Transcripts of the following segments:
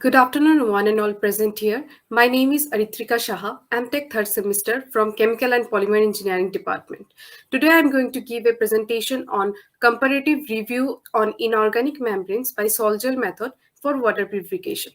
Good afternoon, one and all present here. My name is Aritrika Shaha. I'm Tech third semester from Chemical and Polymer Engineering Department. Today I'm going to give a presentation on comparative review on inorganic membranes by Sol-Gel method for water purification.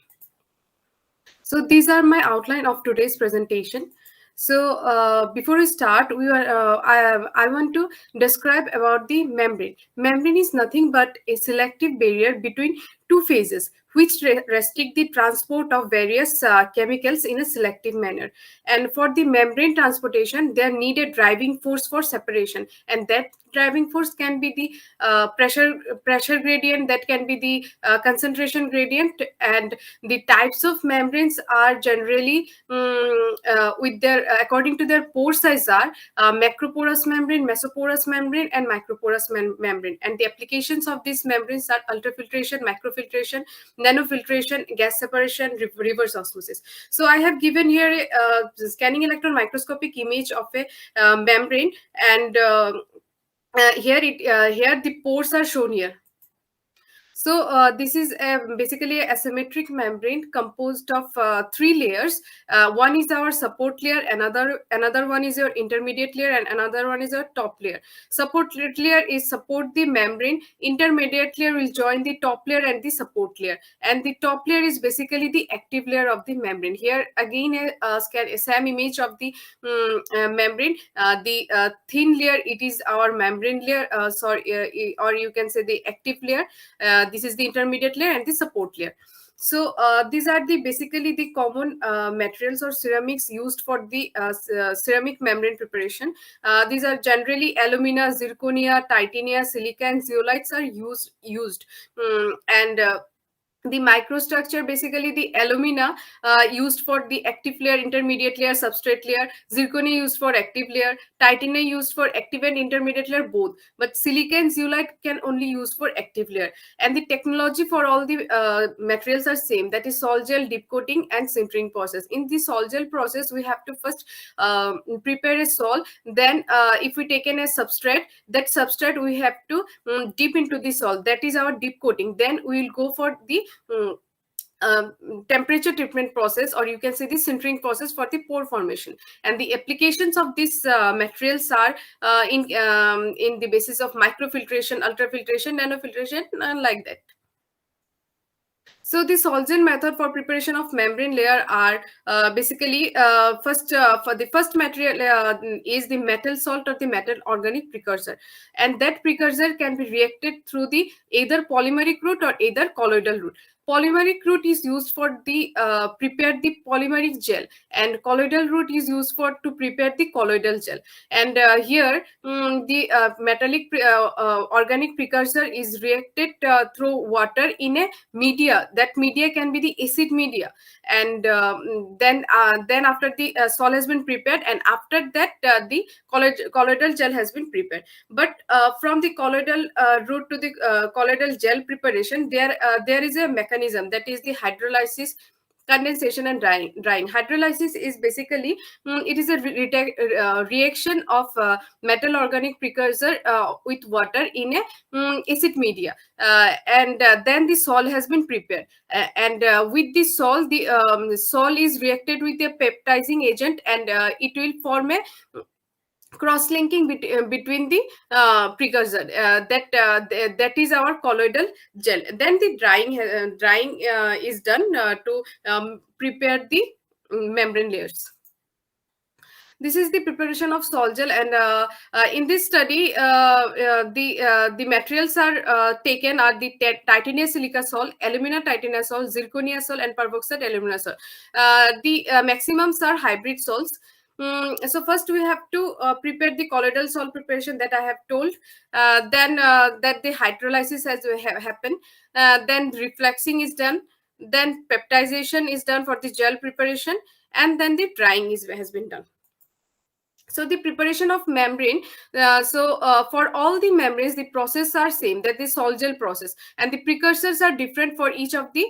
So these are my outline of today's presentation. So before we start, I want to describe about the membrane. Membrane is nothing but a selective barrier between two phases, which restrict the transport of various chemicals in a selective manner. And for the membrane transportation, there need a driving force for separation, and that driving force can be the pressure gradient, that can be the concentration gradient, and the types of membranes are generally with their according to their pore size are macroporous membrane, mesoporous membrane, and microporous membrane. And the applications of these membranes are ultrafiltration, microfiltration, nanofiltration, gas separation, reverse osmosis. So I have given here a scanning electron microscopic image of a membrane, and here the pores are shown here. So this is basically a asymmetric membrane composed of three layers. One is our support layer, another one is your intermediate layer, and another one is your top layer. Support layer is support the membrane. Intermediate layer will join the top layer and the support layer, and the top layer is basically the active layer of the membrane. Here again a same image of the membrane. The thin layer, it is our membrane layer. Or you can say the active layer. This is the intermediate layer and the support layer. So these are the basically the common materials or ceramics used for the ceramic membrane preparation. These are generally alumina, zirconia, titania, silica, and zeolites are used. And the microstructure, basically the alumina used for the active layer, intermediate layer, substrate layer, zirconia used for active layer, titania used for active and intermediate layer both, but silica and zeolite can only use for active layer. And the technology for all the materials are same, that is sol gel, dip coating, and sintering process. In the sol gel process, we have to first prepare a sol, then if we take in a substrate, that substrate we have to dip into the sol, that is our dip coating. Then we will go for the mm, temperature treatment process, or you can say the sintering process for the pore formation. And the applications of these materials are in the basis of microfiltration, ultrafiltration, nanofiltration, and like that. So the Solgen method for preparation of membrane layer are basically first for the first material is the metal salt or the metal organic precursor, and that precursor can be reacted through the either polymeric route or either colloidal route. Polymeric route is used for the prepare the polymeric gel, and colloidal route is used for to prepare the colloidal gel. And here the metallic organic precursor is reacted through water in a media. That media can be the acid media, and then after the sol has been prepared, and after that the colloidal gel has been prepared. But from the colloidal route to the colloidal gel preparation, there is a mechanism, that is the hydrolysis, condensation, and drying. Hydrolysis is basically it is a reaction of metal organic precursor with water in a acid media, and then the sol has been prepared. And with the sol, the sol is reacted with a peptizing agent, and it will form a cross-linking between the precursor, that is our colloidal gel. Then the drying is done to prepare the membrane layers. This is the preparation of sol gel, and in this study the materials are taken are the titania silica sol, alumina titania sol, zirconia sol, and peroxide alumina sol. The maximums are hybrid sols. So first we have to prepare the colloidal sol preparation that I have told. Then that the hydrolysis has happened. Then reflexing is done. Then peptization is done for the gel preparation, and then the drying has been done. So the preparation of membrane, for all the membranes the process are same, that is sol gel process, and the precursors are different for each of the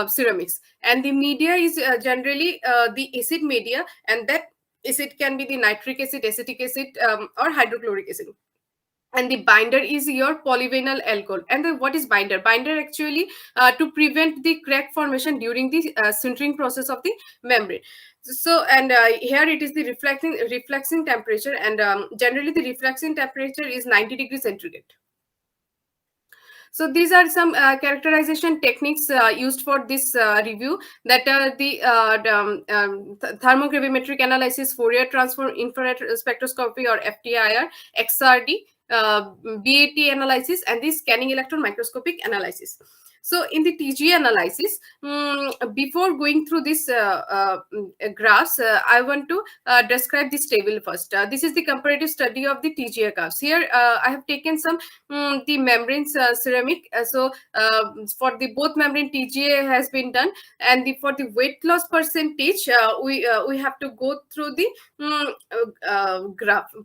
ceramics. And the media is generally the acid media, and that acid can be the nitric acid, acetic acid, or hydrochloric acid. and the binder is your polyvinyl alcohol. And what is binder? Binder actually to prevent the crack formation during the sintering process of the membrane. So, and here it is the reflexing temperature, and generally the reflexing temperature is 90 degrees centigrade. So these are some characterization techniques used for this review, that are the thermogravimetric analysis, Fourier transform, infrared spectroscopy or FTIR, XRD, BAT analysis, and the scanning electron microscopic analysis. So in the TGA analysis, before going through this graphs, I want to describe this table first. This is the comparative study of the TGA curves. Here I have taken some the membranes ceramic. For the both membrane, TGA has been done, and for the weight loss percentage, we have to go through the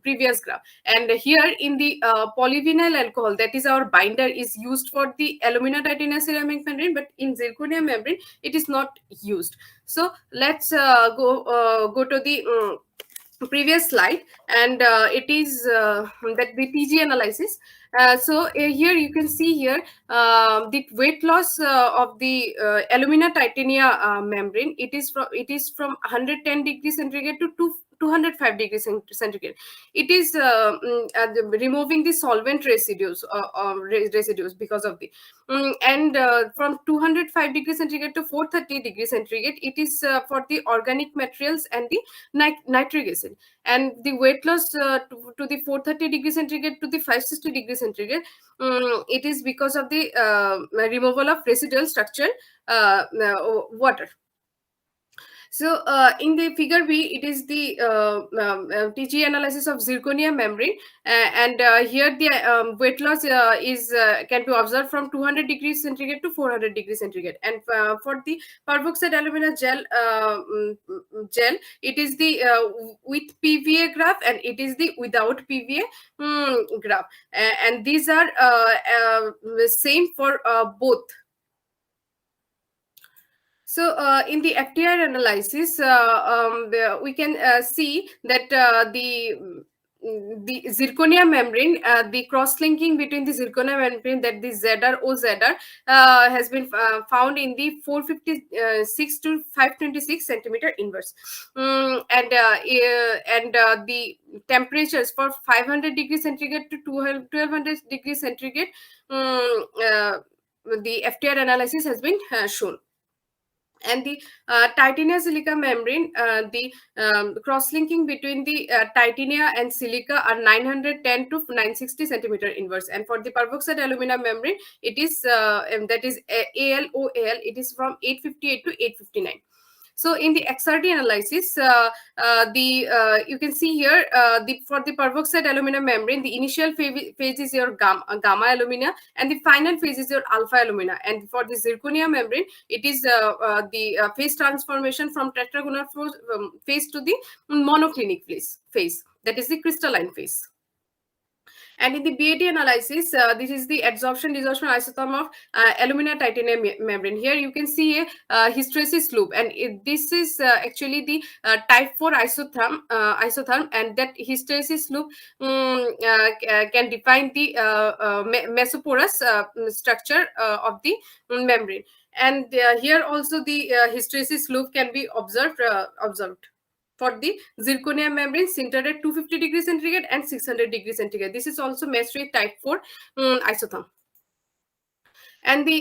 previous graph. And here in the polyvinyl alcohol, that is our binder, is used for the alumina titanium ceramic membrane, but in zirconia membrane it is not used. So let's go to the previous slide, and it is that the TG analysis. Here you can see here the weight loss of the alumina titania membrane. It is from 110 degrees centigrade to 205 degrees centigrade. It is removing the solvent residues because of the and from 205 degrees centigrade to 430 degrees centigrade, it is for the organic materials and the nitric acid. And the weight loss to the 430 degrees centigrade to the 560 degrees centigrade, it is because of the removal of residual structure water. So in the figure B, it is the TG analysis of zirconia membrane, and here the weight loss is can be observed from 200 degrees centigrade to 400 degrees centigrade. And for the peroxide alumina gel, it is the with PVA graph, and it is the without PVA graph, and these are same for both. So in the FTR analysis, we can see that the zirconia membrane, the cross-linking between the zirconia membrane, that the ZR OZR has been found in the 456 to 526 centimeter inverse, and the temperatures for 500 degrees centigrade to 1200 degrees centigrade, the FTR analysis has been shown. And the titania silica membrane, the cross-linking between the titania and silica are 910 to 960 centimeter inverse. And for the peroxide alumina membrane, it is that is ALOAL, it is from 858 to 859. So in the XRD analysis, you can see here for the peroxide alumina membrane, the initial phase is your gamma alumina, and the final phase is your alpha alumina. And for the zirconia membrane, it is the phase transformation from tetragonal phase to the monoclinic phase, that is the crystalline phase. And in the BAT analysis, this is the adsorption desorption isotherm of alumina titanium membrane. Here you can see a hysteresis loop, and this is actually the type 4 isotherm, and that hysteresis loop can define the mesoporous structure of the membrane. And here also the hysteresis loop can be observed for the zirconia membrane sintered at 250 degrees centigrade and 600 degrees centigrade. This is also matched with type 4 isotherm. And the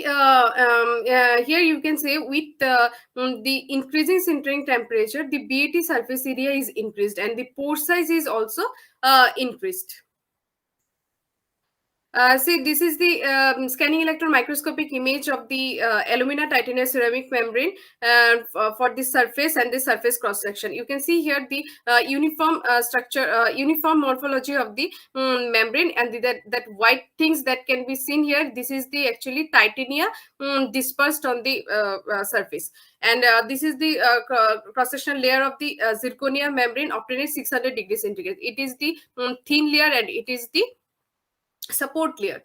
here you can say with the increasing sintering temperature, the BAT surface area is increased, and the pore size is also increased. See, this is the scanning electron microscopic image of the alumina titanium ceramic membrane for the surface and the surface cross section. You can see here the uniform structure, uniform morphology of the membrane, and that white things that can be seen here. This is the actually titania dispersed on the surface, and this is the cross sectional layer of the zirconia membrane obtained at 600 degrees centigrade. It is the thin layer, and it is the support layer.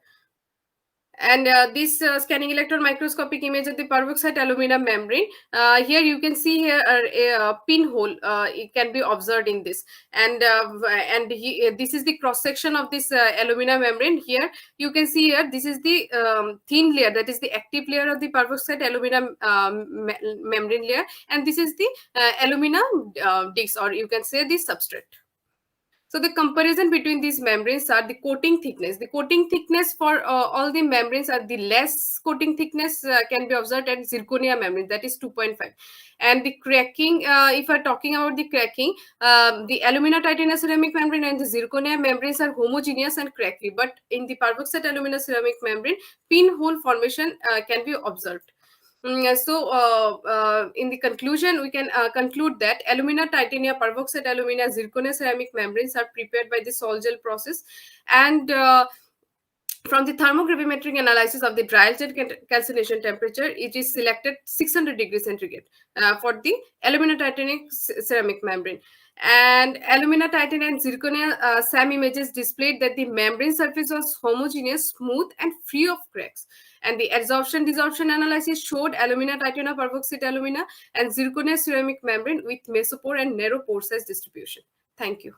And this scanning electron microscopic image of the peroxide aluminum membrane. Here you can see here a pinhole. It can be observed in this, and this is the cross section of this aluminum membrane. Here you can see here, this is the thin layer, that is the active layer of the peroxide aluminum membrane layer, and this is the aluminum disc, or you can say the substrate. So the comparison between these membranes are the coating thickness. The coating thickness for all the membranes are the less coating thickness can be observed at zirconia membrane, that is 2.5. And the cracking, if we're talking about the cracking, the alumina titania ceramic membrane and the zirconia membranes are homogeneous and crackly. But in the peroxide alumina ceramic membrane, pinhole formation can be observed. In the conclusion, we can conclude that alumina, titania, peroxide alumina, zirconia ceramic membranes are prepared by the sol-gel process, and from the thermogravimetric analysis of the dry jet calcination temperature, it is selected 600 degrees centigrade for the alumina titanium ceramic membrane. And alumina, titanium, and zirconia SAM images displayed that the membrane surface was homogeneous, smooth, and free of cracks. And the adsorption-desorption analysis showed alumina, titanium, peroxide alumina, and zirconia ceramic membrane with mesopore and narrow pore size distribution. Thank you.